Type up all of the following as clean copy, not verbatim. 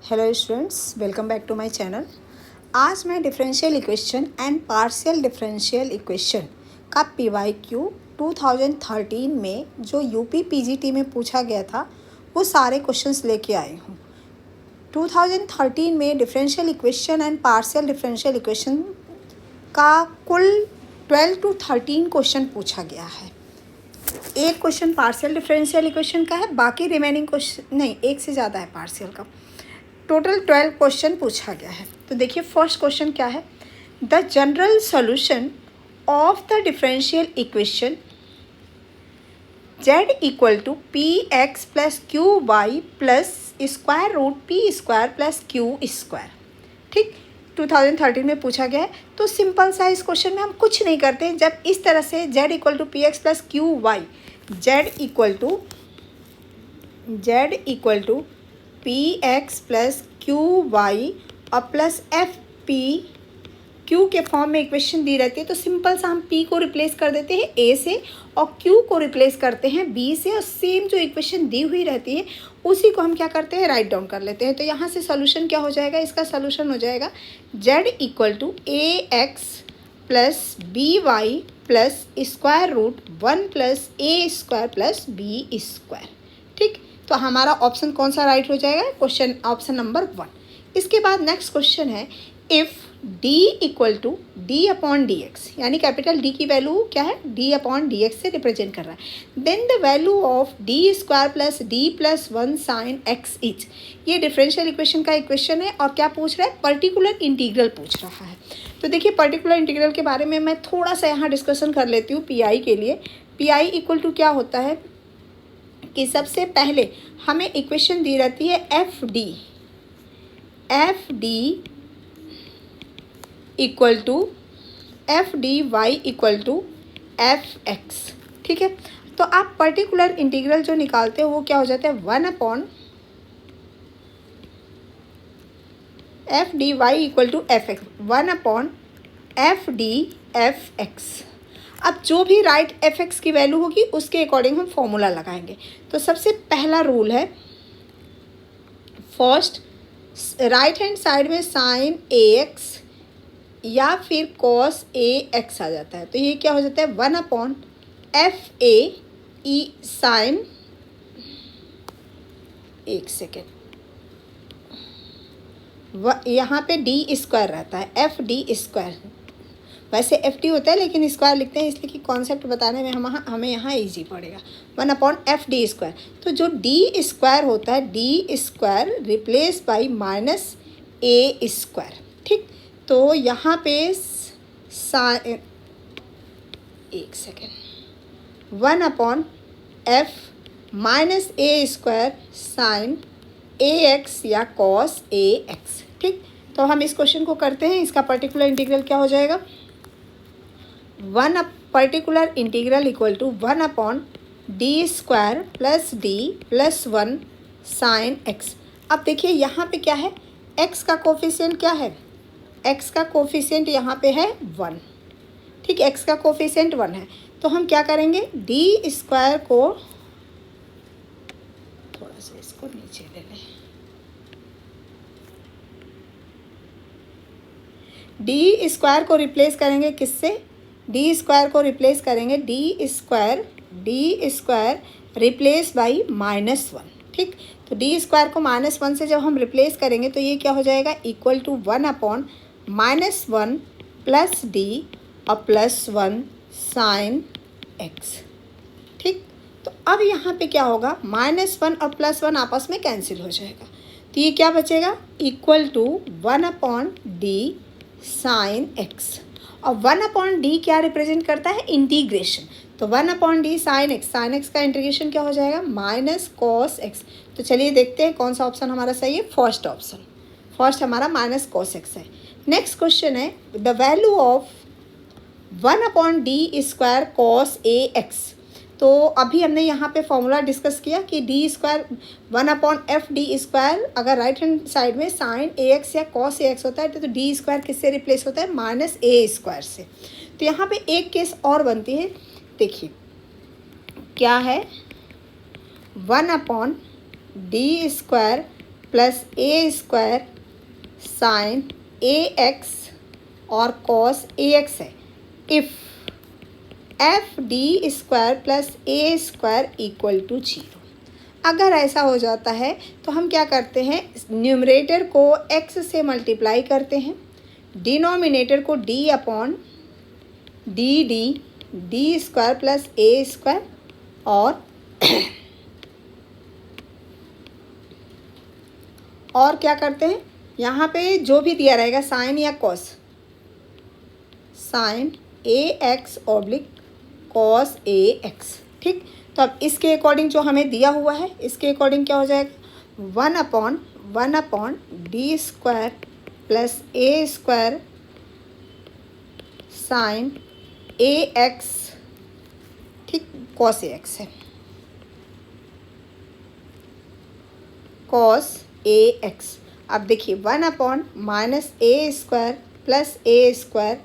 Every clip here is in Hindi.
Hello students, welcome back to my channel. आज मैं differential equation and partial differential equation का PYQ 2013 में जो यूपी पीजीटी में पूछा गया था वो सारे क्वेश्चंस लेके आई हूँ। 2013 में differential equation and partial differential equation का कुल 12 to 13 क्वेश्चन पूछा गया है। एक क्वेश्चन पार्शियल डिफरेंशियल इक्वेशन का है, बाकी रिमेनिंग क्वेश्चन नहीं, एक से ज़्यादा है पार्शियल का। टोटल 12 क्वेश्चन पूछा गया है। तो देखिए फर्स्ट क्वेश्चन क्या है, the general solution of the differential equation z equal to P x plus Q Y plus square root P square plus Q square. ठीक, 2013 में पूछा गया है। तो सिंपल सा इस क्वेश्चन में हम कुछ नहीं करते। जब इस तरह से z equal to P x plus Q Y, z equal to P x plus Q Y और प्लस एफ पी क्यू के फॉर्म में इक्वेशन दी रहती है, तो सिंपल सा हम p को रिप्लेस कर देते हैं a से और q को रिप्लेस करते हैं b से, और सेम जो इक्वेशन दी हुई रहती है उसी को हम क्या करते हैं, राइट डाउन कर लेते हैं। तो यहाँ से सोल्यूशन क्या हो जाएगा, इसका सोल्यूशन हो जाएगा z equal to A x plus B Y plus square root 1 plus A square plus B square. ठीक, तो हमारा ऑप्शन कौन सा राइट हो जाएगा, क्वेश्चन ऑप्शन नंबर 1। इसके बाद नेक्स्ट क्वेश्चन है, if d equal to D upon D X, यानी कैपिटल D की वैल्यू क्या है, d अपॉन डी एक्स से रिप्रेजेंट कर रहा है, then the value of D square plus D plus 1 sine X is. ये डिफरेंशियल इक्वेशन का इक्वेशन है और क्या पूछ रहा है, पर्टिकुलर इंटीग्रल पूछ रहा है। तो देखिए पर्टिकुलर इंटीग्रल के बारे में मैं थोड़ा सा यहाँ डिस्कशन कर लेती हूँ। PI के लिए PI इक्वल टू क्या होता है कि सबसे पहले हमें इक्वेशन दी रहती है F D equal to F D Y equal to F X. ठीक है, तो आप पर्टिकुलर इंटीग्रल जो निकालते हो वो क्या हो जाता है, 1 upon F D Y equal to F X, 1 upon F D F X. अब जो भी राइट एफ एक्स की वैल्यू होगी उसके अकॉर्डिंग हम फॉर्मूला लगाएंगे। तो सबसे पहला रूल है, फर्स्ट राइट हैंड साइड में साइन ए एक्स या फिर कॉस ए एक्स आ जाता है, तो ये क्या हो जाता है, 1 upon F A E sine, एक सेकेंड, यहाँ पे डी स्क्वायर रहता है, एफ डी स्क्वायर, वैसे एफ टी होता है लेकिन स्क्वायर लिखते हैं इसलिए कि कॉन्सेप्ट बताने में हमें यहाँ इजी पड़ेगा। 1 अपॉन एफ डी स्क्वायर, तो जो डी स्क्वायर होता है, D square replace by minus a square. ठीक, तो यहाँ पे एक second, 1 upon F minus a square sine A x या कॉस ए एक्स। ठीक, तो हम इस क्वेश्चन को करते हैं। इसका पर्टिकुलर इंटीग्रल क्या हो जाएगा, particular integral equal to 1 upon D square plus D plus 1 sine X. अब देखिए यहाँ पे क्या है, एक्स का कोफिशिएंट क्या है, एक्स का कोफिशिएंट यहाँ पे है 1। ठीक, एक्स का कोफिशिएंट 1 है, तो हम क्या करेंगे, डी स्क्वायर को थोड़ा सा इसको नीचे ले लें, डी स्क्वायर को रिप्लेस करेंगे किससे, डी स्क्वायर को रिप्लेस करेंगे डी स्क्वायर रिप्लेस बाई -1। ठीक, तो डी स्क्वायर को -1 से जब हम रिप्लेस करेंगे तो ये क्या हो जाएगा, equal to 1 upon -1 plus D और प्लस 1 साइन एक्स। ठीक, तो अब यहाँ पे क्या होगा, -1 और +1 आपस में कैंसिल हो जाएगा, तो ये क्या बचेगा, equal to 1 upon D sine X. और 1 अपॉन डी क्या रिप्रेजेंट करता है, इंटीग्रेशन, तो 1 अपॉन डी साइन एक्स का इंटीग्रेशन क्या हो जाएगा, माइनस कॉस एक्स। तो चलिए देखते हैं कौन सा ऑप्शन हमारा सही है, फर्स्ट ऑप्शन, फर्स्ट हमारा माइनस कॉस एक्स है। नेक्स्ट क्वेश्चन है, the value of 1 upon D square cos A x. तो अभी हमने यहाँ पे फॉर्मूला डिस्कस किया कि D square 1 upon F D square, अगर राइट हैंड साइड में साइन ए एक्स या कॉस ए एक्स होता है तो डी स्क्वायर किससे रिप्लेस होता है, माइनस ए स्क्वायर से। तो यहाँ पे एक केस और बनती है, देखिए क्या है, 1 अपॉन डी स्क्वायर प्लस ए स्क्वायर साइन ए एक्स और कॉस ए एक्स है if F D square plus A square equal to 0। अगर ऐसा हो जाता है तो हम क्या करते हैं, न्यूमरेटर को x से मल्टीप्लाई करते हैं, डिनोमिनेटर को d upon D square plus ए स्क्वायर और क्या करते हैं, यहाँ पे जो भी दिया रहेगा साइन या cos, sign A x oblique cos A x. ठीक, तो अब इसके अकॉर्डिंग जो हमें दिया हुआ है इसके अकॉर्डिंग क्या हो जाएगा, one upon D square plus ए स्क्वायर साइन ए एक्स, ठीक, कॉस ए एक्स है, कॉस ए एक्स। अब देखिए 1 upon minus a square plus A square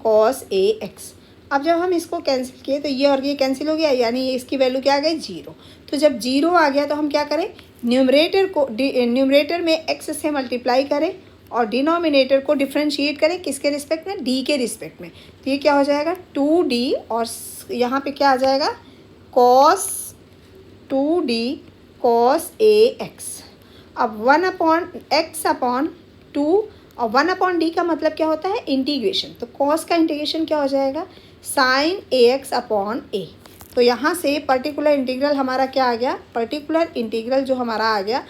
cos A x. अब जब हम इसको कैंसिल किए तो ये और ये कैंसिल हो गया, यानी ये इसकी वैल्यू क्या आ गई, 0। तो जब 0 आ गया तो हम क्या करें, न्यूमरेटर में x से मल्टीप्लाई करें और डिनोमिनेटर को डिफ्रेंशिएट करें किसके रिस्पेक्ट में, d के रिस्पेक्ट में। तो ये क्या हो जाएगा 2d और यहाँ पे क्या आ जाएगा cos 2d cos a x। अब 1 अपॉन एक्स अपॉन 2 और 1 अपॉन डी का मतलब क्या होता है, इंटीग्रेशन। तो कॉस का इंटीग्रेशन क्या हो जाएगा, साइन ए एक्स अपॉन ए। तो यहाँ से पर्टिकुलर इंटीग्रल हमारा क्या आ गया, पर्टिकुलर इंटीग्रल जो हमारा आ गया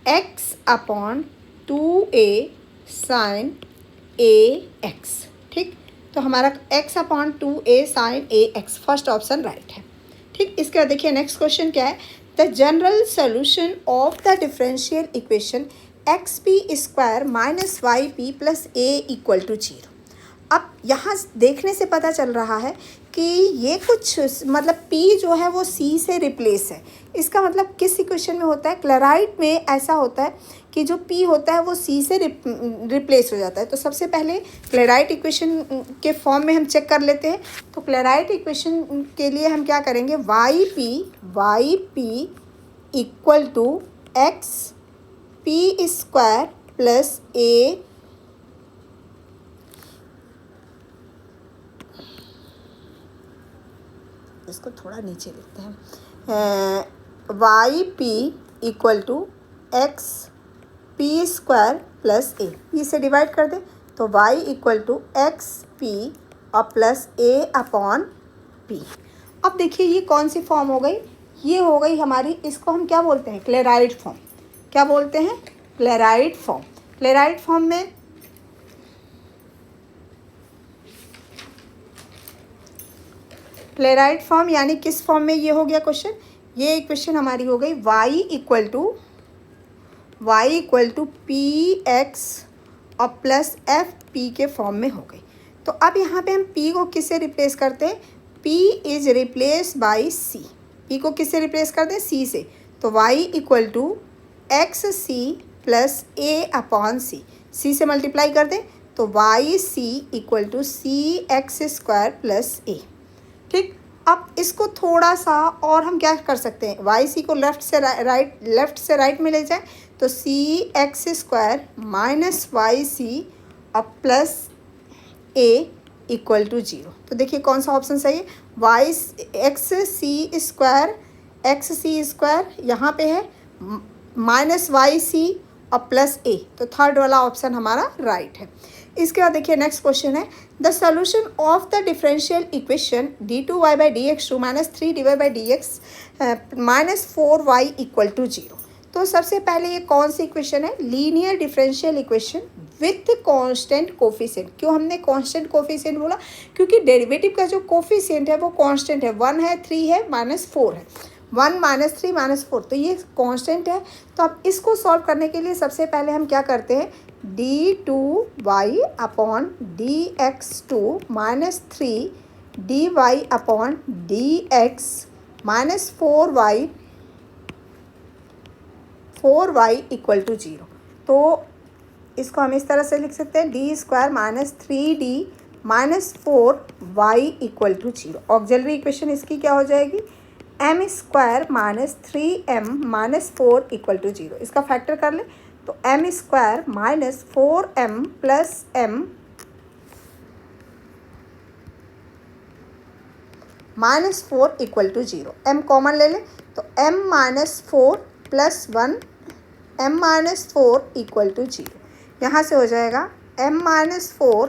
एक्स अपॉन 2a साइन ए एक्स। ठीक, तो हमारा एक्स अपॉन 2a साइन ए एक्स फर्स्ट ऑप्शन राइट है। ठीक, इसके बाद देखिए नेक्स्ट क्वेश्चन क्या है, the general solution of the differential equation X P square minus Y P plus A equal to 0। अब यहाँ देखने से पता चल रहा है कि ये कुछ मतलब p जो है वो c से रिप्लेस है। इसका मतलब किस इक्वेशन में होता है, क्लोराइड में ऐसा होता है कि जो p होता है वो c से रिप्लेस हो जाता है। तो सबसे पहले क्लोराइड इक्वेशन के फॉर्म में हम चेक कर लेते हैं। तो क्लोराइड इक्वेशन के लिए हम क्या करेंगे, y p equal to x P square plus a इसको थोड़ा नीचे लिखते हैं, y p equal to x P square plus a, p से डिवाइड कर दे तो y equal to x p और प्लस ए अपॉन पी। अब देखिए ये कौन सी फॉर्म हो गई, ये हो गई हमारी, इसको हम क्या बोलते हैं, क्लोराइड फॉर्म। क्या बोलते हैं, क्लोराइड फॉर्म। क्लोराइड फॉर्म में क्लोराइड फॉर्म यानी किस फॉर्म में ये हो गया क्वेश्चन, ये इक्वेशन हमारी हो गई y equal to P X और प्लस एफ पी के फॉर्म में हो गई। तो अब यहाँ पे हम p को किससे रिप्लेस करते हैं, p is replace by c। p को किससे रिप्लेस करते हैं, c से। तो y equal to x c plus a upon c, c से मल्टीप्लाई कर दें तो y c equal to c x square plus a. ठीक, अब इसको थोड़ा सा और हम क्या कर सकते हैं, वाई सी को लेफ़्ट से राइट में ले जाए तो c x square minus y c और प्लस ए इक्वल टू 0। तो देखिए कौन सा ऑप्शन सही है, वाई एक्स सी स्क्वायर यहाँ पे है माइनस वाई सी और प्लस ए, तो थर्ड वाला ऑप्शन हमारा राइट है। इसके बाद देखिए नेक्स्ट क्वेश्चन है, the solution of the differential equation d2y by D x two minus 3dy by D x minus 4y equal to 0। तो सबसे पहले ये कौन सी इक्वेशन है, linear differential equation with constant coefficient. क्यों हमने कांस्टेंट कोफिशिएंट बोला, क्योंकि डेरिवेटिव का जो कोफिशिएंट है वो कांस्टेंट है, 1 है, 3 है, -4 है, 1 -3 -4, तो ये कांस्टेंट है। तो अब इसको सॉल्व करने के लिए सबसे पहले हम क्या करते हैं, d2y upon D x two minus 3dy upon D x minus 4y equal to 0। तो इसको हम इस तरह से लिख सकते हैं, D square minus 3d minus 4y equal to 0। Auxiliary equation इसकी क्या हो जाएगी, M square minus 3m minus 4 equal to 0। इसका फैक्टर कर ले तो M square minus 4m plus m minus 4 equal to 0। m common ले ले तो m minus 4 plus 1 m minus 4 equal to 0। यहाँ से हो जाएगा m minus 4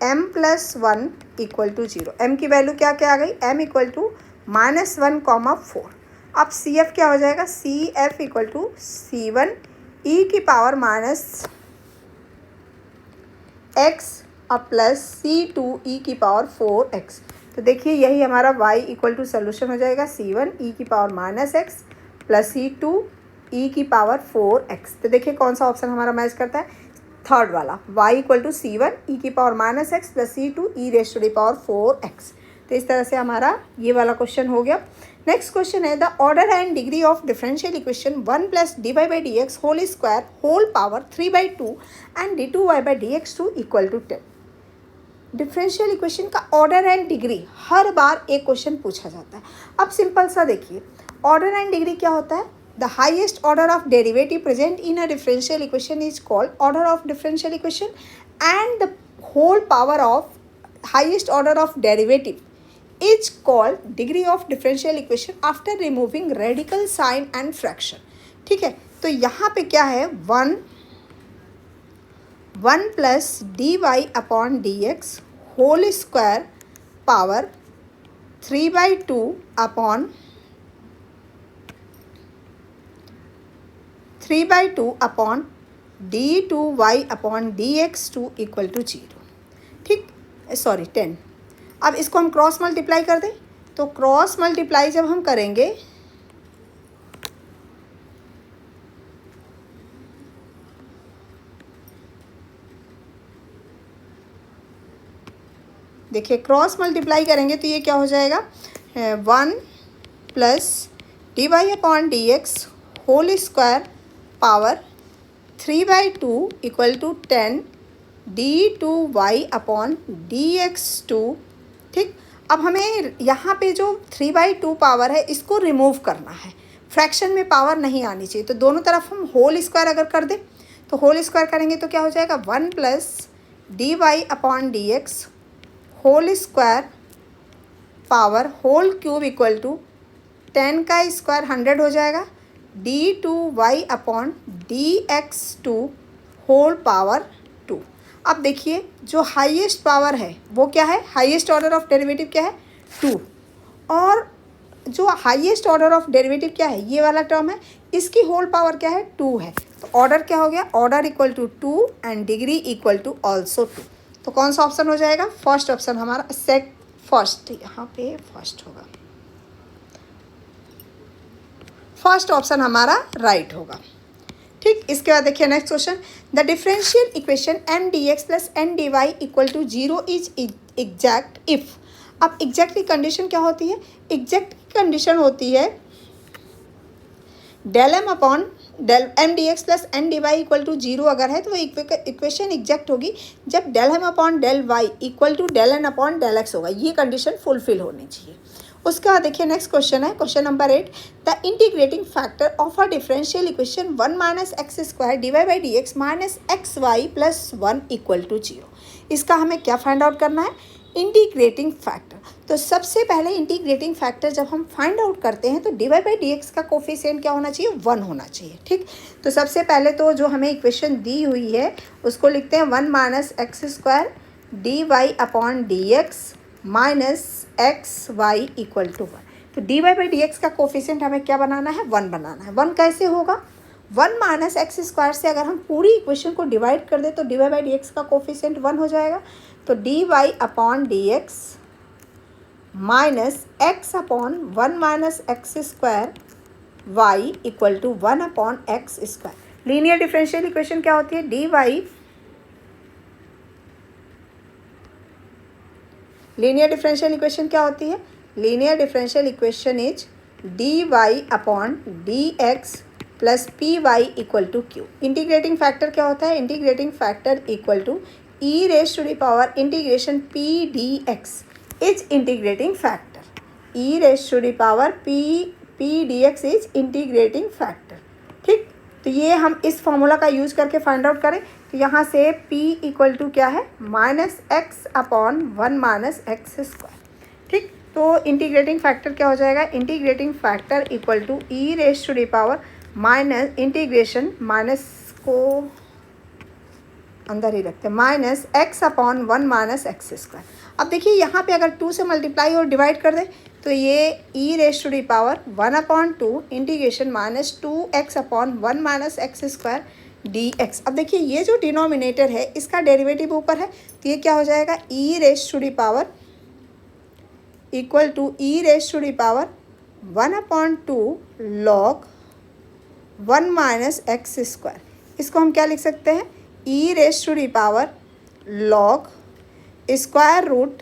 m plus 1 equal to 0। m की वैल्यू क्या क्या आ गई, m equal to minus 1 comma 4। अब सी एफ क्या हो जाएगा, C F equal to C1 e की पावर माइनस x और प्लस C2 e की पावर 4x। तो देखिए यही हमारा y इक्वल टू सोल्यूशन हो जाएगा C1 e की power minus x plus C2 e की पावर 4x। तो देखिए कौन सा ऑप्शन हमारा मैच करता है, थर्ड वाला, y equal to C1 e की power minus x plus C2 e raise to the power 4x। तो इस तरह से हमारा ये वाला क्वेश्चन हो गया। नेक्स्ट क्वेश्चन है the order and degree of differential equation 1 plus D Y by D x whole square whole power 3/2 and D two Y by D x two equal to 10। Differential equation का ऑर्डर एंड डिग्री हर बार एक क्वेश्चन पूछा जाता है। अब सिंपल सा देखिए, ऑर्डर एंड डिग्री क्या होता है, the highest order of derivative present in a differential equation is called order of differential equation and the whole power of highest order of derivative is called degree of differential equation after removing radical sign and fraction। ठीक है, तो यहाँ पे क्या है, 1 plus D Y upon D x whole square power 3/2 upon 3/2 upon d2y upon D x two equal to 0। ठीक, सॉरी 10। अब इसको हम क्रॉस मल्टीप्लाई कर दें, तो क्रॉस मल्टीप्लाई जब हम करेंगे देखिए क्रॉस मल्टीप्लाई करेंगे तो ये क्या हो जाएगा, 1 plus D Y upon D x whole square power 3/2 equal to 10 d2y upon D x two. ठीक, अब हमें यहाँ पे जो 3/2 पावर है इसको रिमूव करना है, फ्रैक्शन में पावर नहीं आनी चाहिए। तो दोनों तरफ हम होल स्क्वायर अगर कर दें तो होल स्क्वायर करेंगे तो क्या हो जाएगा, 1 plus D Y upon D x whole square power whole cube equal to 10 का स्क्वायर 100 हो जाएगा, d2y upon D x to whole power 2। अब देखिए जो हाईएस्ट पावर है वो क्या है, हाईएस्ट ऑर्डर ऑफ डेरिवेटिव क्या है, 2, और जो हाईएस्ट ऑर्डर ऑफ डेरिवेटिव क्या है, ये वाला टर्म है, इसकी होल पावर क्या है, 2 है। तो ऑर्डर क्या हो गया, order equal to 2 and degree equal to also 2। तो कौन सा ऑप्शन हो जाएगा, फर्स्ट ऑप्शन हमारा फर्स्ट, यहाँ पे फर्स्ट होगा, फर्स्ट ऑप्शन हमारा राइट होगा। ठीक, इसके बाद देखिए next question, the differential equation m d x plus n d Y equal to 0 is exact if. अब एग्जैक्ट की कंडीशन क्या होती है, एग्जैक्ट की कंडीशन होती है del m upon del m d x plus n d Y equal to 0 अगर है तो वो इक्वेशन एग्जैक्ट होगी जब del m upon del y equal to del n upon del x होगा। ये कंडीशन फुलफिल होनी चाहिए। उसके बाद देखिए नेक्स्ट क्वेश्चन है, question number 8, the integrating factor of a differential equation 1 minus x square d Y by D x minus x y plus 1 equal to 0। इसका हमें क्या फाइंड आउट करना है, इंटीग्रेटिंग फैक्टर। तो सबसे पहले इंटीग्रेटिंग फैक्टर जब हम फाइंड आउट करते हैं तो d Y by D x का कोफिशिएंट क्या होना चाहिए, 1 होना चाहिए। ठीक, तो सबसे पहले तो जो हमें इक्वेशन दी हुई है उसको लिखते हैं 1 minus x square d Y upon D x minus x y equal to 1। तो d Y by D x का कोफिशिएंट हमें क्या बनाना है, 1 बनाना है। 1 कैसे होगा, 1 माइनस एक्स स्क्वायर से अगर हम पूरी इक्वेशन को डिवाइड कर दें तो d Y by D x का कोफिशिएंट 1 हो जाएगा। तो d Y upon D x minus x upon 1 minus x square y equal to 1 upon x square. Linear differential equation क्या होती है, d y, linear differential equation क्या होती है, linear differential equation is d Y upon D x plus p y equal to q. Integrating factor क्या होता है, integrating factor equal to e raise to the power integration p d x is integrating factor. E raise to the power p d x is integrating factor. ठीक, तो ये हम इस फॉर्मूला का यूज करके फाइंड आउट करें तो यहाँ से p इक्वल टू क्या है, minus x upon 1 minus x square. ठीक, तो इंटीग्रेटिंग फैक्टर क्या हो जाएगा, integrating factor equal to e raise to the power minus integration, minus को अंदर ही रखते हैं, minus x upon 1 minus x square. अब देखिए यहाँ पे अगर 2 से मल्टीप्लाई और डिवाइड कर दें तो ये e raise to the power 1 upon 2 integration minus 2x upon 1 minus x square d x. अब देखिए ये जो डिनोमिनेटर है इसका डेरिवेटिव ऊपर है तो ये क्या हो जाएगा, e raise to the power equal to e raise to the power 1 upon 2 log 1 minus x square. इसको हम क्या लिख सकते हैं, e raise to the power log square root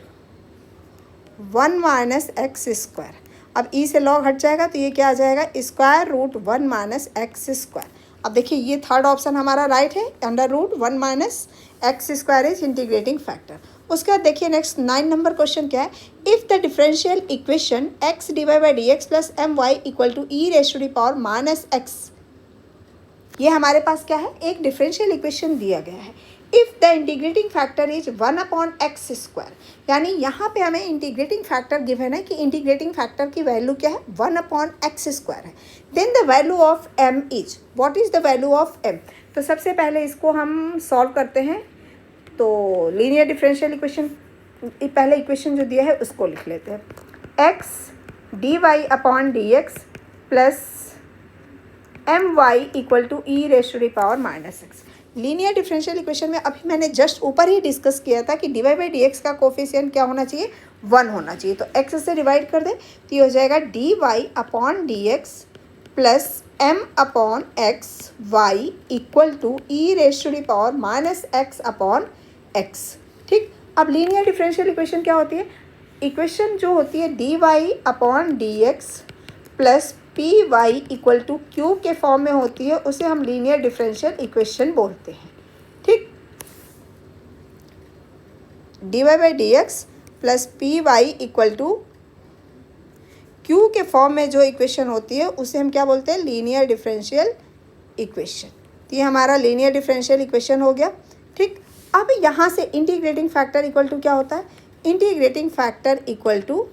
1 minus x square. अब ई से लॉग हट जाएगा तो ये क्या आ जाएगा, square root 1 minus x square. अब देखिए ये थर्ड ऑप्शन हमारा राइट है, under root 1 minus x square is integrating factor. उसके बाद देखिए नेक्स्ट 9 नंबर क्वेश्चन क्या है, if the differential equation x divide by D x plus m y equal to e raise to the power minus x. ये हमारे पास क्या है, एक डिफरेंशियल इक्वेशन दिया गया है। If the integrating factor is 1 upon x square, यानी यहाँ पे हमें इंटीग्रेटिंग फैक्टर गिवन है कि इंटीग्रेटिंग फैक्टर की वैल्यू क्या है, 1 अपॉन एक्स स्क्वायर है। Then the value of m is, what is the value of m. तो सबसे पहले इसको हम सॉल्व करते हैं। तो लीनियर डिफरेंशियल इक्वेशन, पहले इक्वेशन जो दिया है उसको लिख लेते हैं, x d Y upon D x plus m y equal to e raise to the power minus x. Linear differential equation में अभी मैंने जस्ट ऊपर ही डिस्कस किया था कि d Y by D x का कोफिशिएंट क्या होना चाहिए, 1 होना चाहिए। तो एक्स से डिवाइड कर दे तो ये हो जाएगा d Y upon D x plus m upon x y equal to e raise to the power minus x upon x. ठीक, अब लीनियर डिफरेंशियल इक्वेशन क्या होती है, इक्वेशन जो होती है d Y upon D x plus p y equal to q के फॉर्म में होती है, उसे हम लीनियर डिफरेंशियल इक्वेशन बोलते हैं। ठीक, d Y by D x plus p y equal to q के फॉर्म में जो इक्वेशन होती है उसे हम क्या बोलते हैं, लीनियर डिफरेंशियल इक्वेशन। तो ये हमारा लीनियर डिफरेंशियल इक्वेशन हो गया। ठीक, अब यहाँ से इंटीग्रेटिंग फैक्टर इक्वल टू क्या होता है, integrating factor equal to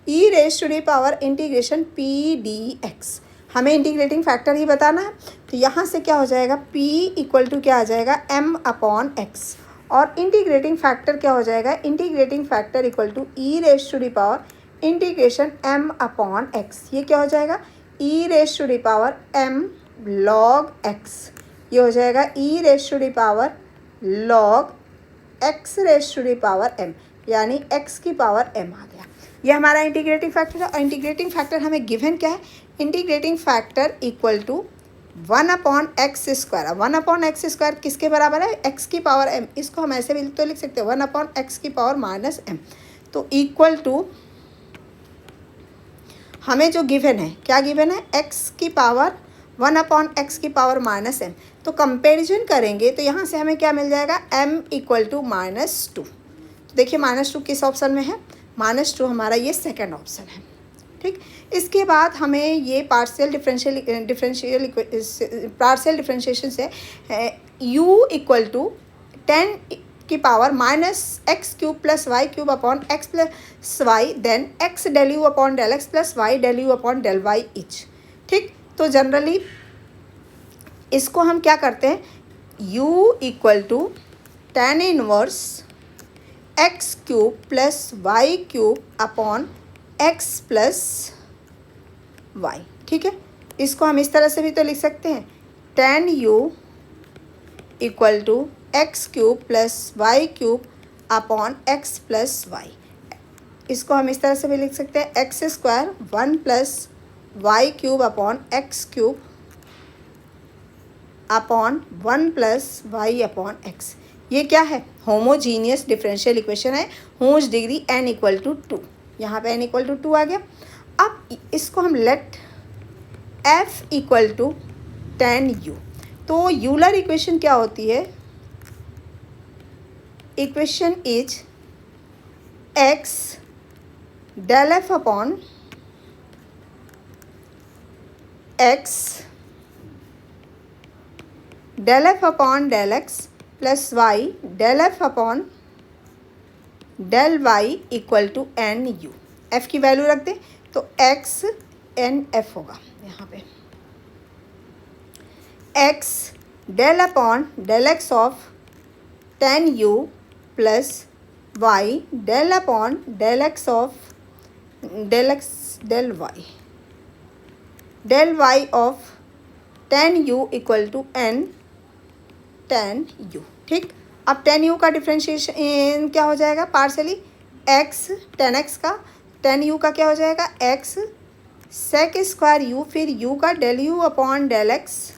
e raise to the power integration p d x. हमें इंटीग्रेटिंग फैक्टर ही बताना है तो यहाँ से क्या हो जाएगा, p इक्वल टू क्या आ जाएगा, m अपॉन एक्स। और इंटीग्रेटिंग फैक्टर क्या हो जाएगा, integrating factor equal to e raise to the power integration m upon x. ये क्या हो जाएगा, e raise to the power m log x। ये हो जाएगा e raise to the power log x raise to the power m, यानी x की पावर m आ गया। ये हमारा इंटीग्रेटिंग फैक्टर है। और इंटीग्रेटिंग फैक्टर हमें गिवन क्या है, integrating factor equal to 1 upon x square. 1 upon x square किसके बराबर है, x की पावर m। इसको हम ऐसे भी तो लिख सकते हैं 1 अपॉन एक्स की पावर माइनस m। तो इक्वल टू हमें जो गिवन है, क्या गिवन है, x की पावर 1 अपॉन एक्स की पावर माइनस m। तो कंपेरिजन करेंगे तो यहाँ से हमें क्या मिल जाएगा, m इक्वल टू -2। देखिए -2 किस ऑप्शन में है, -2 हमारा ये सेकंड ऑप्शन है। ठीक, इसके बाद हमें ये पार्शियल डिफरेंशिएशन से u इक्वल टू 10 की power minus x cube plus y cube upon x plus y, then x del u upon del x plus y del u upon del y each. ठीक, तो जनरली इसको हम क्या करते हैं, u equal to tan inverse x cube plus y cube upon x plus y. ठीक है, इसको हम इस तरह से भी तो लिख सकते हैं, tan u equal to x cube plus y cube upon x plus y. इसको हम इस तरह से भी लिख सकते हैं, x square 1 plus y cube upon x cube upon 1 plus y upon x. ये क्या है, होमोजीनियस डिफरेंशियल इक्वेशन है, whose degree n equal to 2। यहाँ पे n इक्वल टू 2 आ गया। अब इसको हम let f equal to tan u। तो यूलर इक्वेशन क्या होती है, equation is x del f upon x del f upon del x plus y del f upon del y equal to n u. F की वैल्यू रख दें तो एक्स एन एफ होगा यहाँ पे। X del upon del x of tan u plus y del upon del x of del y of tan you equal to n tan u. ठीक, अब टेन यू का डिफ्रेंशिएशन क्या हो जाएगा, पार्शली एक्स टेन एक्स का टेन यू का क्या हो जाएगा, एक्स सेक स्क्वायर यू, फिर यू का del u upon del x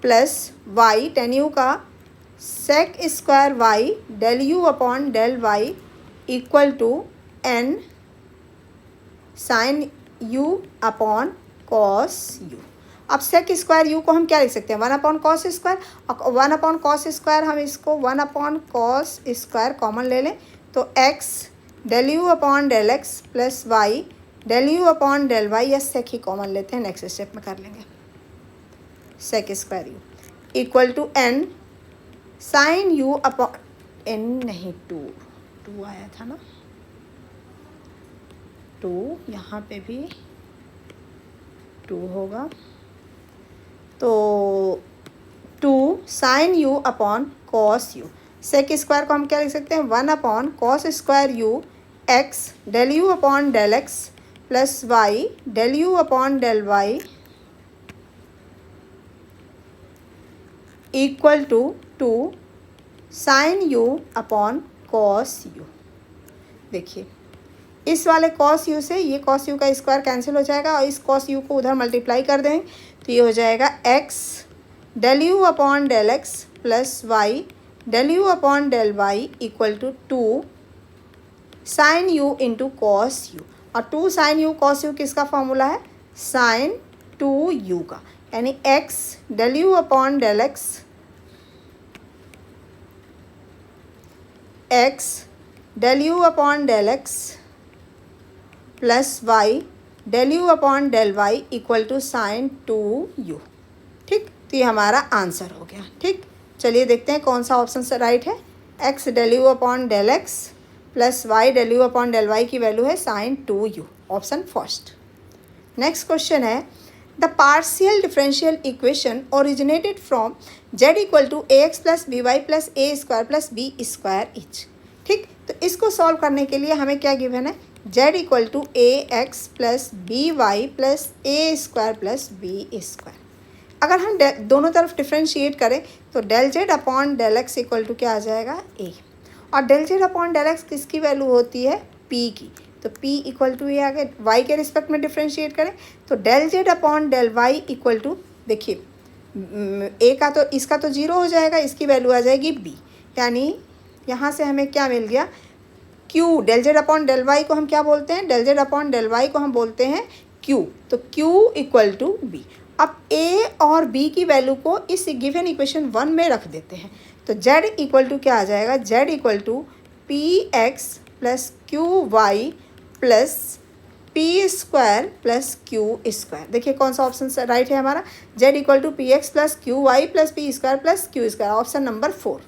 plus y tan u का sec square y del u upon del y equal to n sine u upon cos u. अब सेक स्क्वायर यू को हम क्या लिख सकते हैं, वन अपॉन कॉस स्क्वायर, और वन अपॉन कॉस स्क्वायर हम इसको one upon cos square common ले लें तो x del u upon del x plus y del u upon del y, या सेक ही कॉमन लेते हैं, नेक्स्ट स्टेप में कर लेंगे। Sec square u equal to n sine u upon n नहीं टू आया था ना, टू यहाँ पे भी टू होगा तो two sine u upon cos u. Sec square को हम क्या लिख सकते हैं, one upon cos square u x del u upon del x plus y del u upon del y equal to two sine u upon cos u. देखिए इस वाले कॉस यू से ये कॉस यू का स्क्वायर कैंसिल हो जाएगा और इस कॉस यू को उधर मल्टीप्लाई कर दें तो ये हो जाएगा x del u upon del x plus y del u upon del y equal to two sine u into cos u. और two sine u cos u किसका फॉर्मूला है, साइन टू यू का, यानी x del u upon del x x del u upon del x plus y del u upon del y equal to sine two u. ठीक, तो ये हमारा आंसर हो गया। ठीक, चलिए देखते हैं कौन सा ऑप्शन से राइट है। X del u upon del x plus y del u upon del y की वैल्यू है sine two u, option first. Next question है the partial differential equation originated from z equal to A x plus B Y plus A square plus B square each. ठीक, तो इसको सॉल्व करने के लिए हमें क्या गिवन है, z equal to A x plus B Y plus A square plus B square. अगर हम दोनों तरफ डिफ्रेंशिएट करें तो del z upon del x equal to क्या आ जाएगा, ए, और del z upon del x किसकी वैल्यू होती है, पी की, तो पी इक्वल टू ये आ गया। वाई के रिस्पेक्ट में डिफ्रेंशिएट करें तो del z upon del y equal to, देखिए ए का तो इसका तो जीरो हो जाएगा, इसकी वैल्यू आ जाएगी बी, यानी यहाँ से हमें क्या मिल गया, q del z upon del y को हम क्या बोलते हैं, del z upon del y को हम बोलते हैं क्यू, तो क्यू इक्वल टू बी। अब ए और बी की वैल्यू को इस गिवन इक्वेशन 1 में रख देते हैं तो जेड इक्वल टू क्या आ जाएगा, z equal to P x plus Q Y plus p square plus Q square. देखिए कौन सा ऑप्शन राइट है हमारा, z equal to P x plus Q Y plus p square plus Q square, option number 4।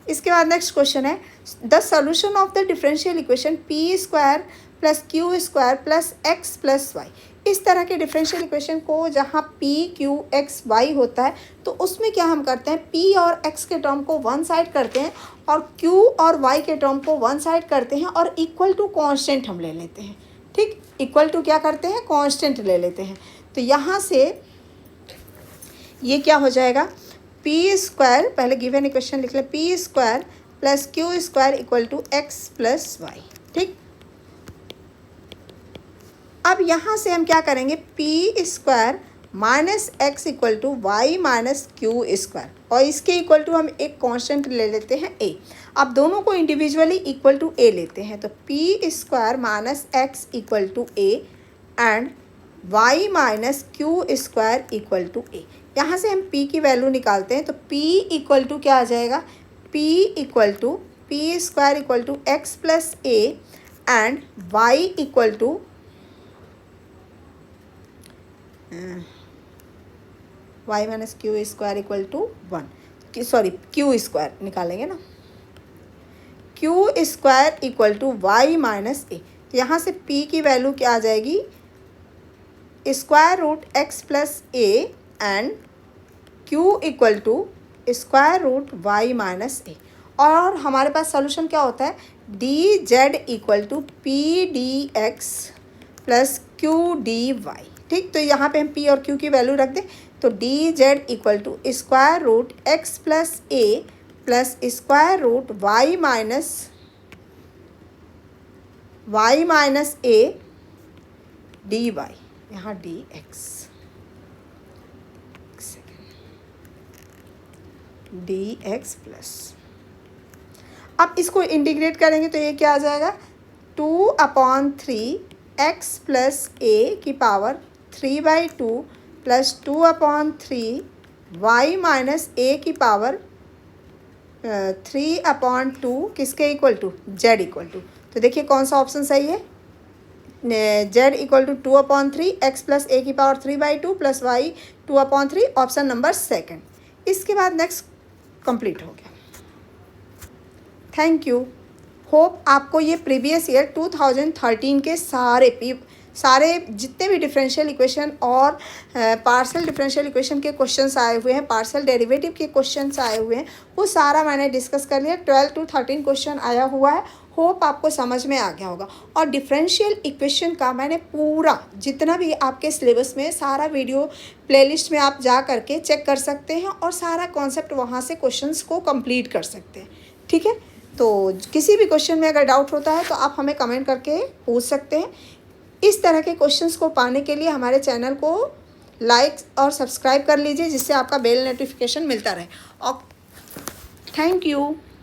इसके बाद नेक्स्ट क्वेश्चन है the solution of the differential equation p square plus Q square plus x plus y. इस तरह के डिफरेंशियल इक्वेशन को जहाँ पी क्यू एक्स वाई होता है तो उसमें क्या हम करते हैं, पी और एक्स के टर्म को वन साइड करते हैं और क्यू और वाई के टर्म को वन साइड करते हैं और इक्वल टू कॉन्स्टेंट हम ले लेते हैं। ठीक, इक्वल टू क्या करते हैं, कांस्टेंट ले लेते हैं। तो यहाँ से ये क्या हो जाएगा, पी स्क्वायर, पहले गिवन इक्वेशन लिख ले, p square plus Q square equal to x plus y. ठीक, अब यहाँ से हम क्या करेंगे, p square minus x equal to y minus q square, और इसके इक्वल टू हम एक कांस्टेंट ले लेते हैं ए। अब दोनों को इंडिविजुअली इक्वल टू ए लेते हैं तो p square minus x equal to a and y minus q square equal to a. यहाँ से हम p की वैल्यू निकालते हैं तो p इक्वल टू क्या आ जाएगा, p equal to p square equal to x plus a and y equal to y minus q square equal to 1, sorry q square निकालेंगे ना, q square equal to y minus a. तो यहाँ से p की वैल्यू क्या आ जाएगी, square root x plus a and q equal to square root y minus a. और हमारे पास सोल्यूशन क्या होता है, d z equal to P d x plus q d y. ठीक, तो यहाँ पे हम p और q की वैल्यू रख दें, तो d z equal to square root x plus a plus square root y minus a d y, यहाँ d x, d x plus, अब इसको इंटीग्रेट करेंगे तो ये क्या आ जाएगा, 2/3 एक्स प्लस ए की पावर 3/2 प्लस 2/3 वाई माइनस ए की पावर 3/2 किसके equal to, z equal to. तो देखिए कौन सा ऑप्शन सही है, z equal to 2/3 x plus a की पावर 3/2 प्लस वाई 2/3, ऑप्शन नंबर सेकंड। इसके बाद नेक्स्ट कंप्लीट हो गया। Thank you. होप आपको ये प्रीवियस ईयर 2013 के सारे जितने भी डिफरेंशियल इक्वेशन और पार्शियल डिफरेंशियल इक्वेशन के क्वेश्चंस आए हुए हैं, पार्शियल डेरिवेटिव के क्वेश्चंस आए हुए हैं, वो सारा मैंने डिस्कस कर लिया। 12 to 13 क्वेश्चन आया हुआ है, होप आपको समझ में आ गया होगा। और डिफरेंशियल इक्वेशन का मैंने पूरा जितना भी आपके सिलेबस में सारा वीडियो प्लेलिस्ट में आप जा करके चेक कर सकते हैं और सारा कॉन्सेप्ट वहाँ से क्वेश्चंस को कंप्लीट कर सकते हैं। ठीक है, तो किसी भी क्वेश्चन में अगर डाउट होता है तो आप हमें कमेंट करके पूछ सकते हैं। इस तरह के क्वेश्चंस को पाने के लिए हमारे चैनल को लाइक और सब्सक्राइब कर लीजिए, जिससे आपका बेल नोटिफिकेशन मिलता रहे। और थैंक यू।